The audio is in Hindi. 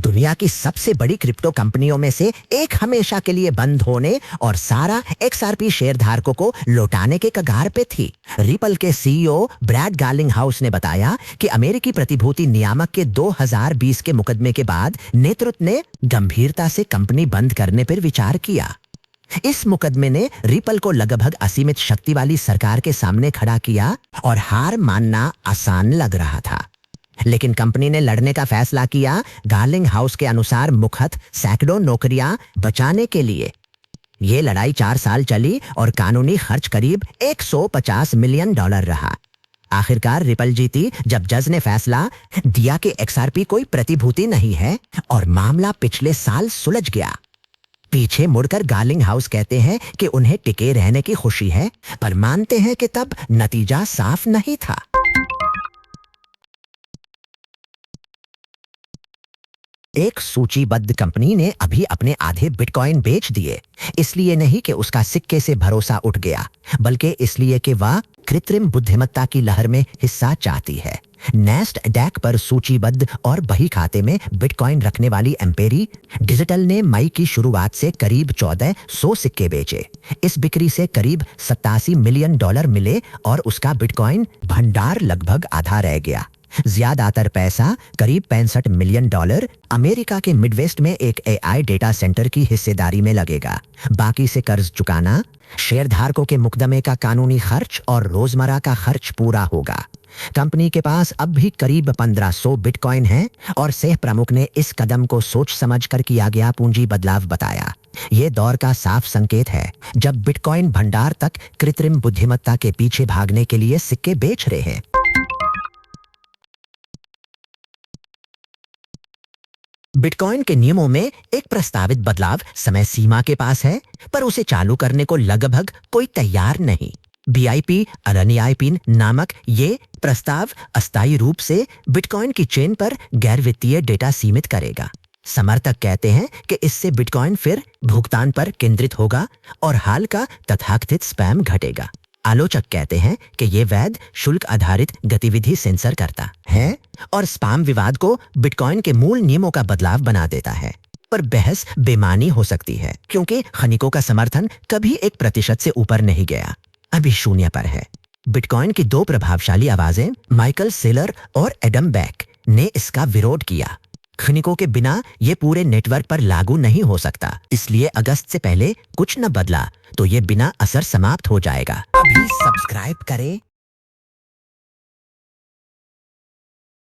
दुनिया की सबसे बड़ी क्रिप्टो कंपनियों में से एक हमेशा के लिए बंद होने और सारा XRP शेयरधारकों को लौटाने के कगार पे थी। रिपल के CEO ब्रैड गार्लिंगहाउस ने बताया कि अमेरिकी प्रतिभूति नियामक के 2020 के मुकदमे के बाद नेतृत्व ने गंभीरता से कंपनी बंद करने पर विचार किया। इस मुकदमे ने रिपल को लगभग असीमित शक्ति वाली सरकार के सामने खड़ा किया और हार मानना आसान लग रहा था, लेकिन कंपनी ने लड़ने का फैसला किया। गार्लिंगहाउस के अनुसार मुख्यतः सैकड़ों नौकरियां बचाने के लिए ये लड़ाई 4 साल चली और कानूनी खर्च करीब $150 मिलियन रहा। आखिरकार रिपल जीती जब जज ने फैसला दिया कि XRP कोई प्रतिभूति नहीं है और मामला पिछले साल सुलझ गया। पीछे मुड़कर गार्लिंगहाउस कहते हैं कि उन्हें टिके रहने की खुशी है, पर मानते हैं कि तब नतीजा साफ नहीं था। एक सूचीबद्ध कंपनी ने अभी अपने आधे बिटकॉइन बेच दिए, इसलिए नहीं कि उसका सिक्के से भरोसा उठ गया, बल्कि इसलिए कि वह कृत्रिम बुद्धिमत्ता की लहर में हिस्सा चाहती है। नैस्डैक पर सूचीबद्ध और बही खाते में बिटकॉइन रखने वाली एम्पेरी डिजिटल ने मई की शुरुआत से करीब 1400 सिक्के बेचे। इस बिक्री से करीब $87 मिलियन मिले और उसका बिटकॉइन भंडार लगभग आधा रह गया। ज्यादातर पैसा करीब $65 मिलियन अमेरिका के मिडवेस्ट में एक AI डेटा सेंटर की हिस्सेदारी में लगेगा। बाकी से कर्ज चुकाना, शेयरधारकों के मुकदमे का कानूनी खर्च और रोजमर्रा का खर्च पूरा होगा। कंपनी के पास अब भी करीब 1500 बिटकॉइन हैं और सह प्रमुख ने इस कदम को सोच समझकर किया गया पूंजी बदलाव बताया। ये दौर का साफ संकेत है जब बिटकॉइन भंडार तक कृत्रिम बुद्धिमत्ता के पीछे भागने के लिए सिक्के बेच रहे हैं। बिटकॉइन के नियमों में एक प्रस्तावित बदलाव समय सीमा के पास है, पर उसे चालू करने को लगभग कोई तैयार नहीं। BIP अरनियापिन नामक ये प्रस्ताव अस्थायी रूप से बिटकॉइन की चेन पर गैर वित्तीय डेटा सीमित करेगा। समर्थक कहते हैं कि इससे बिटकॉइन फिर भुगतान पर केंद्रित होगा और हाल का तथाकथित स्पैम घटेगा। आलोचक कहते हैं कि ये वैध शुल्क आधारित गतिविधि सेंसर करता है और स्पैम विवाद को बिटकॉइन के मूल नियमों का बदलाव बना देता है। पर बहस बेमानी हो सकती है क्योंकि खनिकों का समर्थन कभी 1% से ऊपर नहीं गया, अभी 0 पर है। बिटकॉइन की 2 प्रभावशाली आवाजें माइकल सेलर और एडम बैक ने इसका विरोध किया। खनिकों के बिना ये पूरे नेटवर्क पर लागू नहीं हो सकता, इसलिए अगस्त से पहले कुछ न बदला तो ये बिना असर समाप्त हो जाएगा। अभी सब्सक्राइब करें।